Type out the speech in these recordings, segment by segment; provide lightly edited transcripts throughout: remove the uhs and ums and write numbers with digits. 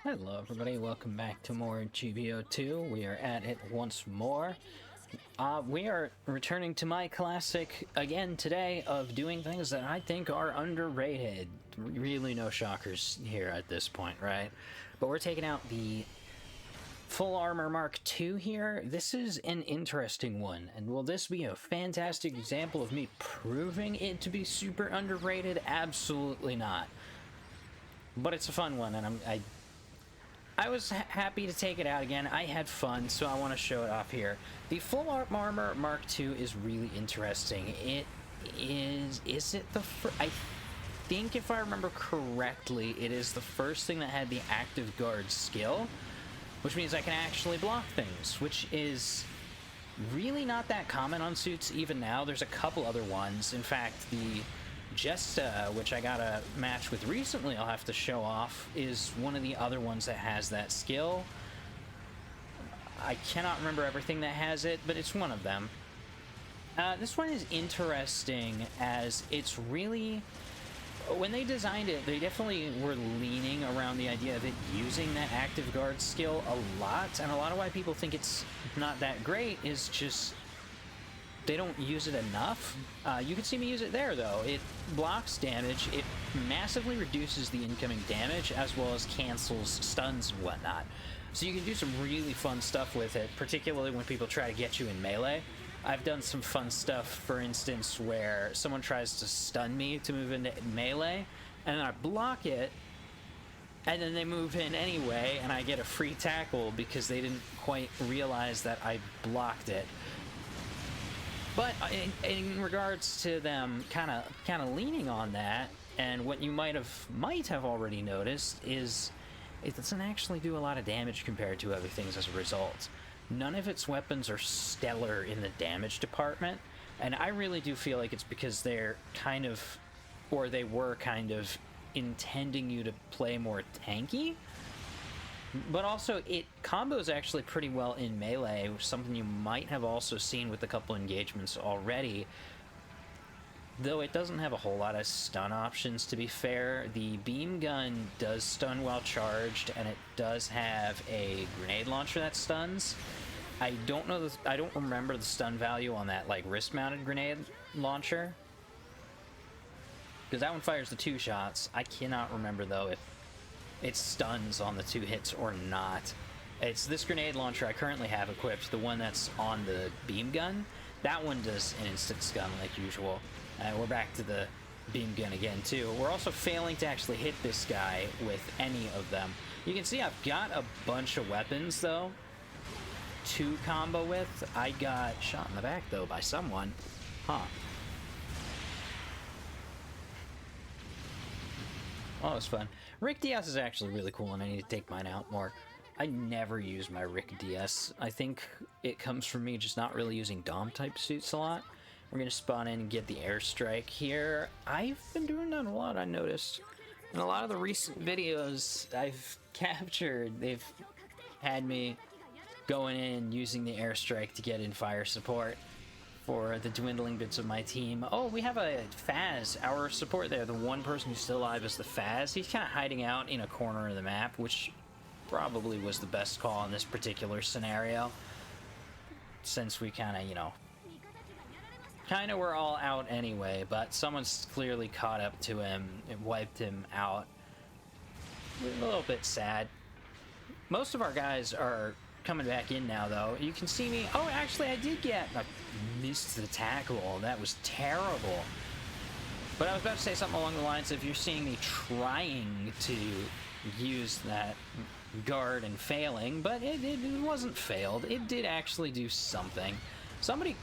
Hello everybody, welcome back to more GBO2. We are at it once more. We are returning to my classic again today of doing things that I think are underrated. Really no shockers here at this point, right? But we're taking out the Full Armor Mark II here. This is an interesting one, and will this be a fantastic example of me proving it to be super underrated? Absolutely not. But it's a fun one, and I was happy to take it out again. I had fun, so I want to show it off here. The Full Armor Mark II is really interesting. It is it the first? I think if I remember correctly, it is the first thing that had the active guard skill, which means I can actually block things, which is really not that common on suits even now. There's a couple other ones. In fact, the Jesta, which I got a match with recently, I'll have to show off, is one of the other ones that has that skill. I cannot remember everything that has it, but it's one of them. This one is interesting as it's really... When they designed it, they definitely were leaning around the idea of it using that active guard skill a lot, and a lot of why people think it's not that great is just they don't use it enough. You can see me use it there, though. It blocks damage, it massively reduces the incoming damage, as well as cancels stuns and whatnot. So you can do some really fun stuff with it, particularly when people try to get you in melee. I've done some fun stuff, for instance, where someone tries to stun me to move into melee, and then I block it, and then they move in anyway, and I get a free tackle because they didn't quite realize that I blocked it. But in regards to them kind of leaning on that, and what you might have already noticed is it doesn't actually do a lot of damage compared to other things as a result. None of its weapons are stellar in the damage department, and I really do feel like it's because they're kind of, or they were kind of, intending you to play more tanky. But also, it combos actually pretty well in melee, something you might have also seen with a couple engagements already. Though it doesn't have a whole lot of stun options, to be fair. The beam gun does stun while charged, and it does have a grenade launcher that stuns. I don't know, I don't remember the stun value on that, like, wrist-mounted grenade launcher, because that one fires the 2 shots. I cannot remember, though, if it stuns on the 2 hits or not. It's this grenade launcher I currently have equipped, the one that's on the beam gun. That one does an instant stun like usual. We're back to the beam gun again, too. We're also failing to actually hit this guy with any of them. You can see I've got a bunch of weapons, though, to combo with. I got shot in the back, though, by someone. Huh. Oh, it was fun. Rick DS is actually really cool, and I need to take mine out more. I never use my Rick DS. I think it comes from me just not really using Dom-type suits a lot. We're going to spawn in and get the airstrike here. I've been doing that a lot, I noticed. In a lot of the recent videos I've captured, they've had me going in using the airstrike to get in fire support for the dwindling bits of my team. Oh, we have a Faz, our support there. The one person who's still alive is the Faz. He's kind of hiding out in a corner of the map, which probably was the best call in this particular scenario, since we kind of, you know, kind of were all out anyway, but someone's clearly caught up to him and wiped him out. A little bit sad. Most of our guys are coming back in now, though. You can see me. Oh, actually, I did get... I missed the tackle. That was terrible. But I was about to say something along the lines of you're seeing me trying to use that guard and failing, but it wasn't failed. It did actually do something. Somebody...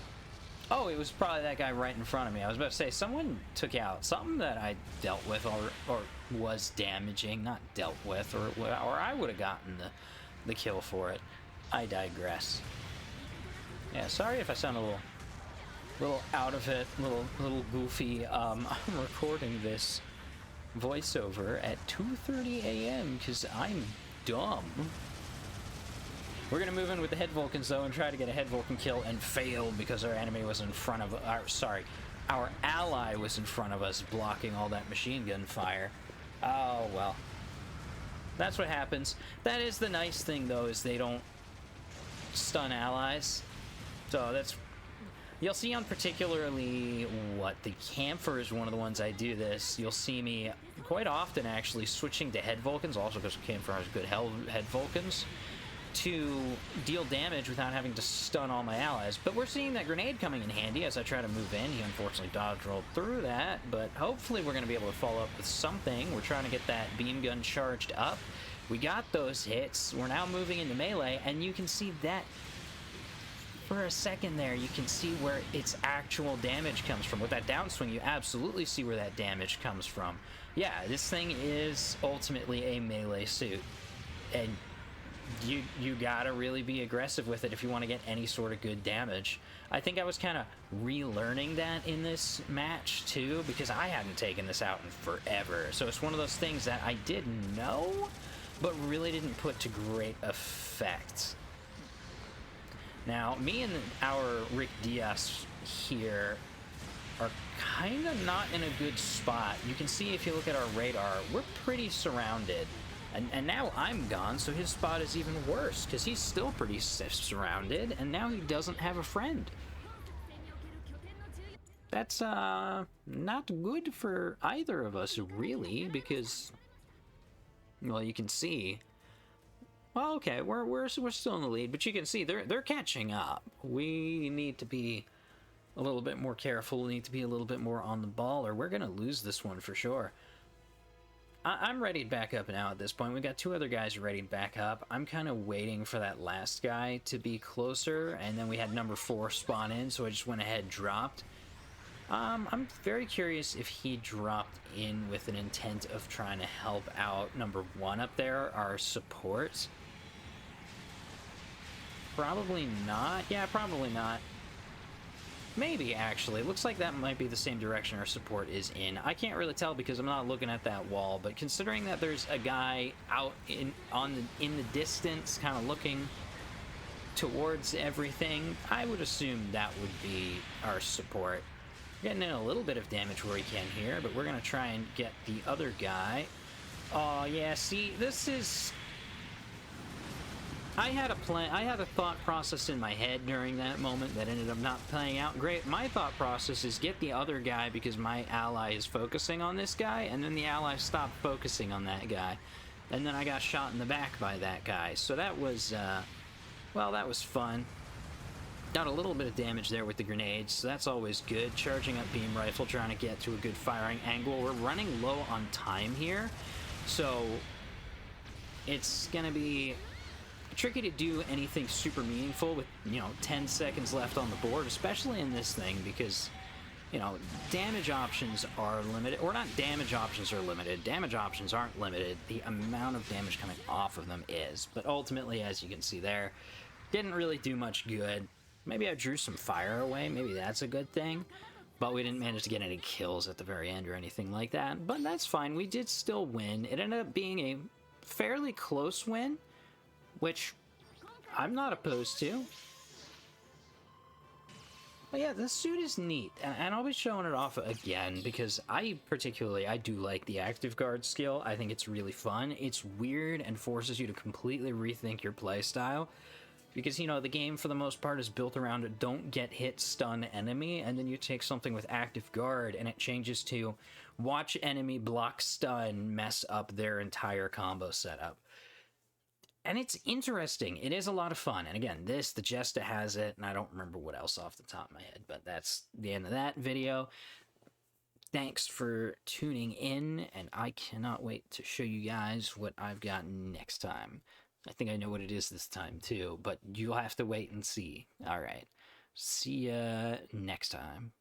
Oh, it was probably that guy right in front of me. I was about to say, someone took out something that I dealt with or was damaging. Not dealt with, or I would have gotten the kill for it. I digress. Yeah, sorry if I sound a little out of it, little goofy. I'm recording this voiceover at 2:30 a.m. because I'm dumb. We're gonna move in with the head Vulcans, though, and try to get a head Vulcan kill, and fail because our enemy was in front of our ally was in front of us, blocking all that machine gun fire. Oh well. That's what happens. That is the nice thing, though, is they don't stun allies. So that's... You'll see on particularly, the Camphor is one of the ones I do this. You'll see me quite often, actually, switching to Head Vulcans, also because Camphor has good Head Vulcans, to deal damage without having to stun all my allies. But we're seeing that grenade coming in handy as I try to move in. He unfortunately dodge rolled through that, but hopefully we're going to be able to follow up with something. We're trying to get that beam gun charged up. We got those hits. We're now moving into melee, and you can see that for a second there, you can see where its actual damage comes from. With that downswing, you absolutely see where that damage comes from. Yeah, this thing is ultimately a melee suit, and you gotta really be aggressive with it if you want to get any sort of good damage. I think I was kind of relearning that in this match, too, because I hadn't taken this out in forever. So it's one of those things that I did know, but really didn't put to great effect. Now, me and our Rick Diaz here are kind of not in a good spot. You can see if you look at our radar, we're pretty surrounded. And now I'm gone, so his spot is even worse, because he's still pretty surrounded, and now he doesn't have a friend. That's, not good for either of us, really, because, well, you can see... Well, okay, we're still in the lead, but you can see they're catching up. We need to be a little bit more careful. We need to be a little bit more on the ball, or we're gonna lose this one for sure. I'm ready to back up now at this point. We've got two other guys ready to back up. I'm kind of waiting for that last guy to be closer, and then we had number 4 spawn in, so I just went ahead and dropped. I'm very curious if he dropped in with an intent of trying to help out number 1 up there, our support. Probably not. Yeah, probably not. Maybe, actually. It looks like that might be the same direction our support is in. I can't really tell because I'm not looking at that wall, but considering that there's a guy out in the distance, kind of looking towards everything, I would assume that would be our support. Getting in a little bit of damage where he can here, but we're going to try and get the other guy. Oh, yeah, see, this is... I had a thought process in my head during that moment that ended up not playing out great. My thought process is get the other guy because my ally is focusing on this guy, and then the ally stopped focusing on that guy. And then I got shot in the back by that guy. So that was, well, that was fun. Got a little bit of damage there with the grenades, so that's always good. Charging up beam rifle, trying to get to a good firing angle. We're running low on time here, so it's gonna be tricky to do anything super meaningful with, 10 seconds left on the board, especially in this thing, because, damage options are limited. Or not damage options are limited. Damage options aren't limited. The amount of damage coming off of them is. But ultimately, as you can see there, didn't really do much good. Maybe I drew some fire away. Maybe that's a good thing. But we didn't manage to get any kills at the very end or anything like that. But that's fine. We did still win. It ended up being a fairly close win, which I'm not opposed to. But yeah, this suit is neat, and I'll be showing it off again, because I do like the active guard skill. I think it's really fun. It's weird and forces you to completely rethink your playstyle, because, the game for the most part is built around a don't get hit, stun enemy, and then you take something with active guard, and it changes to watch enemy block stun mess up their entire combo setup. And it's interesting. It is a lot of fun. And again, the Jesta has it, and I don't remember what else off the top of my head, but that's the end of that video. Thanks for tuning in, and I cannot wait to show you guys what I've got next time. I think I know what it is this time, too, but you'll have to wait and see. All right. See ya next time.